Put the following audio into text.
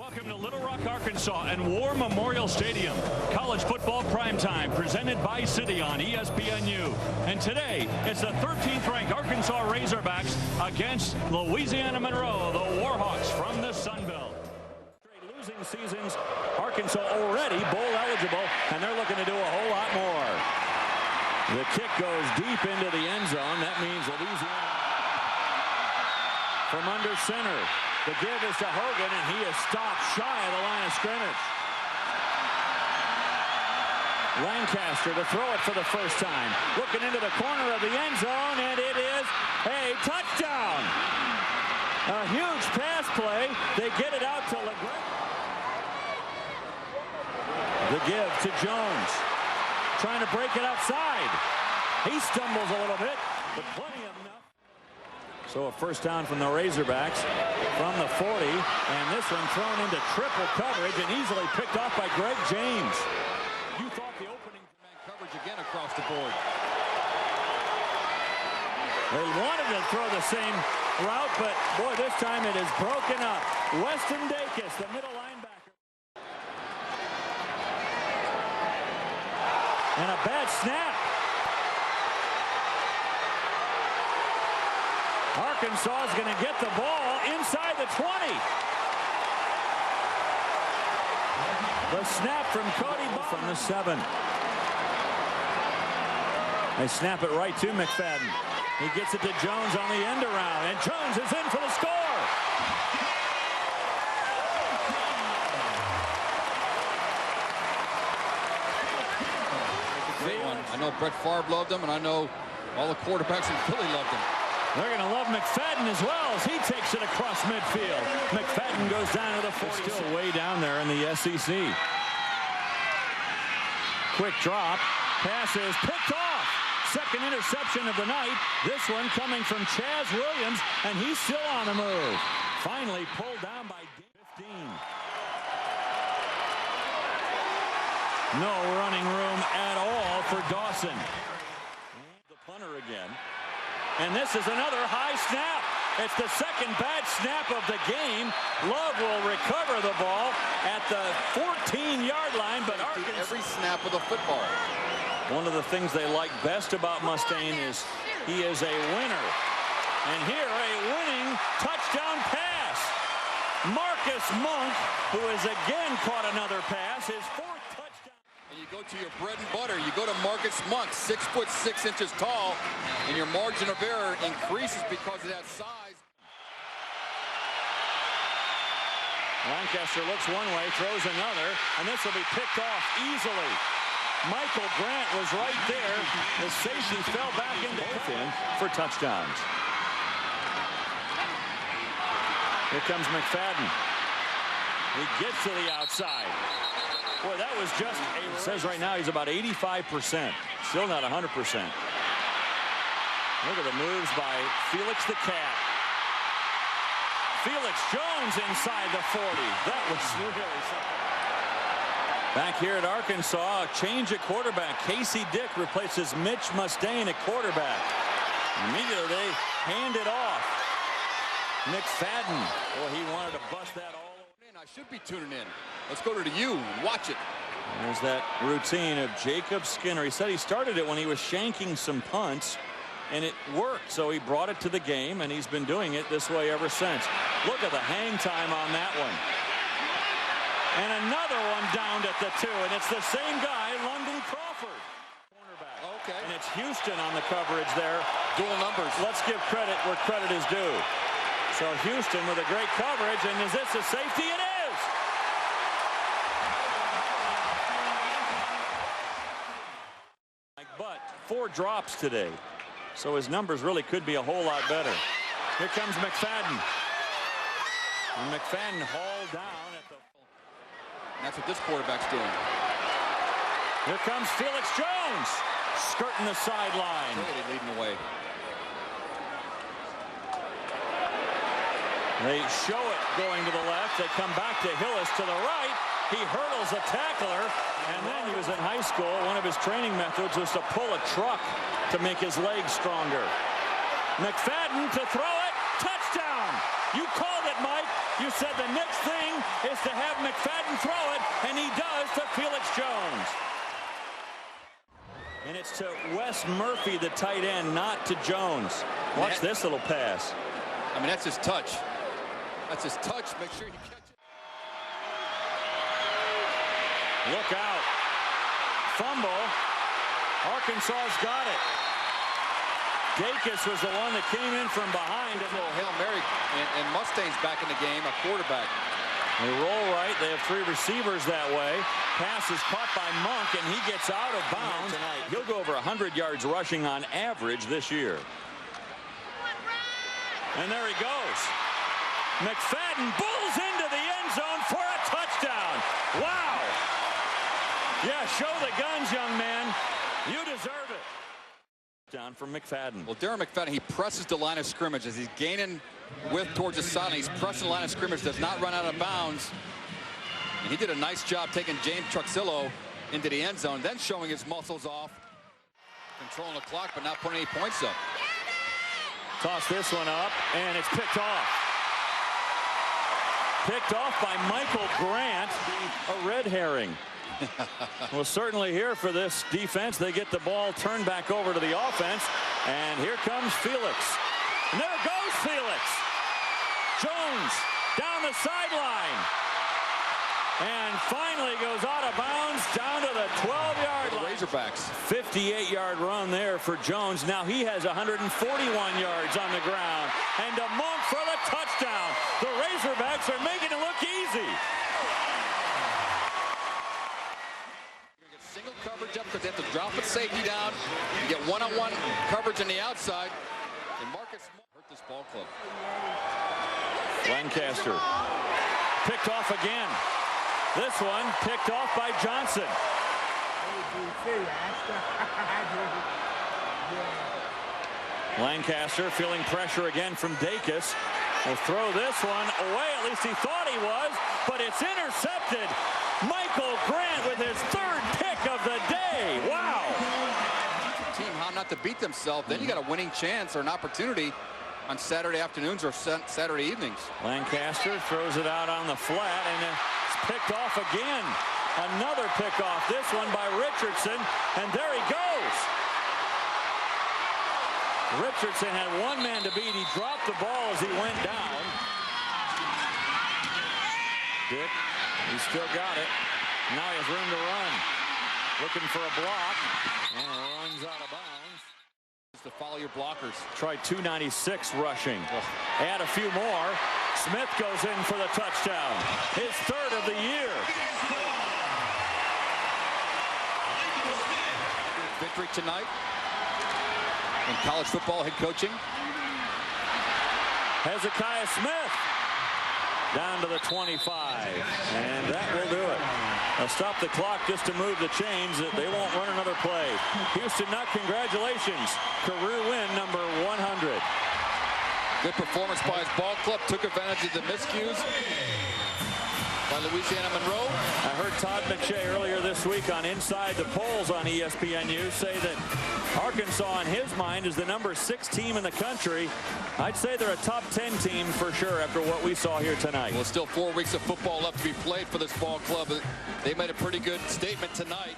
Welcome to Little Rock, Arkansas and War Memorial Stadium. College football primetime presented by City on ESPNU. And today, it's the 13th ranked Arkansas Razorbacks against Louisiana-Monroe, the Warhawks from the Sun Belt. Losing seasons, Arkansas already bowl eligible, and they're looking to do a whole lot more. The kick goes deep into the end zone. That means Louisiana from under center. The give is to Hogan, and he is stopped shy of the line of scrimmage. Lancaster to throw it for the first time. Looking into the corner of the end zone, and it is a touchdown. A huge pass play. They get it out to LeGrand. The give to Jones. Trying to break it outside. He stumbles a little bit, but plenty of enough. So a first down from the Razorbacks from the 40, and this one thrown into triple coverage and easily picked off by Greg James. You thought the opening man coverage again across the board. They wanted to throw the same route, but boy, this time it is broken up. Weston Dacus, the middle linebacker. And a bad snap. Arkansas is going to get the ball inside the 20. The snap from Cody from the 7. They snap it right to McFadden. He gets it to Jones on the end around, and Jones is in for the score. Great one. I know Brett Favre loved him, and I know all the quarterbacks in Philly loved him. They're going to love McFadden as well as he takes it across midfield. McFadden goes down to the 40. Still way down there in the SEC. Quick drop. Pass is picked off. Second interception of the night. This one coming from Chaz Williams, and he's still on the move. Finally pulled down by 15. No running room at all for Dawson. The punter again. And this is another high snap. It's the second bad snap of the game. Love will recover the ball at the 14-yard line, but Arkansas every snap of the football. One of the things they like best about Mustaine is he is a winner. And here, a winning touchdown pass. Marcus Monk, who has again caught another pass, his fourth touchdown. And you go to your bread and butter. You go to Marcus Monk, 6'6" tall, and your margin of error increases because of that size. Lancaster looks one way, throws another, and this will be picked off easily. Michael Grant was right there. The safety fell back into both in for touchdowns. Here comes McFadden. He gets to the outside. Boy, that was just a... It says right now he's about 85%. Still not 100%. Look at the moves by Felix the Cat. Felix Jones inside the 40. That was really something. Back here at Arkansas, a change at quarterback. Casey Dick replaces Mitch Mustaine at quarterback. Immediately they hand it off. McFadden. Well, he wanted to bust that all over. I should be tuning in. Let's go to the U and watch it. There's that routine of Jacob Skinner. He said he started it when he was shanking some punts, and it worked. So he brought it to the game, and he's been doing it this way ever since. Look at the hang time on that one. And another one downed at the 2, and it's the same guy, London Crawford. Cornerback. Okay. And it's Houston on the coverage there. Dual numbers. Let's give credit where credit is due. So Houston with a great coverage, and is this a safety? It is! But 4 drops today, so his numbers really could be a whole lot better. Here comes McFadden. And McFadden hauled down at the... That's what this quarterback's doing. Here comes Felix Jones, skirting the sideline. Really leading the way. They show it going to the left. They come back to Hillis to the right. He hurdles a tackler, and then he was in high school. One of his training methods was to pull a truck to make his legs stronger. McFadden to throw it. Touchdown! You called it, Mike. You said the next thing is to have Jones. And it's to Wes Murphy, the tight end, not to Jones. Watch this little pass. I mean, that's his touch. That's his touch. Make sure you catch it. Look out. Fumble. Arkansas's got it. Dacus was the one that came in from behind. A little Hail Mary, and Mustang's back in the game, a quarterback. They roll right. They have three receivers that way. Pass is caught by Monk, and he gets out of bounds. He'll go over 100 yards rushing on average this year. And there he goes. McFadden bulls into the end zone for a touchdown. Wow. Yeah, show the guns, young man. You deserve it. Down from McFadden. Well, Darren McFadden, he presses the line of scrimmage as he's gaining width towards the sideline. He's pressing the line of scrimmage, does not run out of bounds. And he did a nice job taking James Truxillo into the end zone, then showing his muscles off, controlling the clock, but not putting any points up. Toss this one up, and it's picked off. Picked off by Michael Grant, a red herring. Well, certainly here for this defense. They get the ball turned back over to the offense, and here comes Felix. And there goes Felix. Jones down the sideline. And finally goes out of bounds down to the 12-yard line. Razorbacks. 58-yard run there for Jones. Now he has 141 yards on the ground. And a Monk for the touchdown. The Razorbacks are making it look easy. Single coverage up because they have to drop a safety down. You get one-on-one coverage on the outside. And Marcus hurt this ball club. Lancaster picked off again. This one picked off by Johnson. Lancaster feeling pressure again from Dacus. Will throw this one away. At least he thought he was, but it's intercepted. Michael Grant with his third pick of the day. Wow. Team how not to beat themselves. Then you got a winning chance or an opportunity on Saturday afternoons or Saturday evenings. Lancaster throws it out on the flat, and it's picked off again. Another pick off. This one by Richardson, and there he goes. Richardson had one man to beat. He dropped the ball as he went down. Dick, he still got it. Now he has room to run. Looking for a block, and runs out of bounds. To follow your blockers. Tried 296 rushing. Add a few more. Smith goes in for the touchdown. His third of the year. Victory tonight in college football head coaching. Hezekiah Smith down to the 25, and that will do it. They'll stop the clock just to move the chains. They won't run another play. Houston Nutt, congratulations. Career win number 100. Good performance by his ball club. Took advantage of the miscues by Louisiana-Monroe. I heard Todd McShay earlier this week on Inside the Polls on ESPNU say that Arkansas, in his mind, is the number 6 team in the country. I'd say they're a top 10 team for sure after what we saw here tonight. Well, still 4 weeks of football left to be played for this ball club. They made a pretty good statement tonight.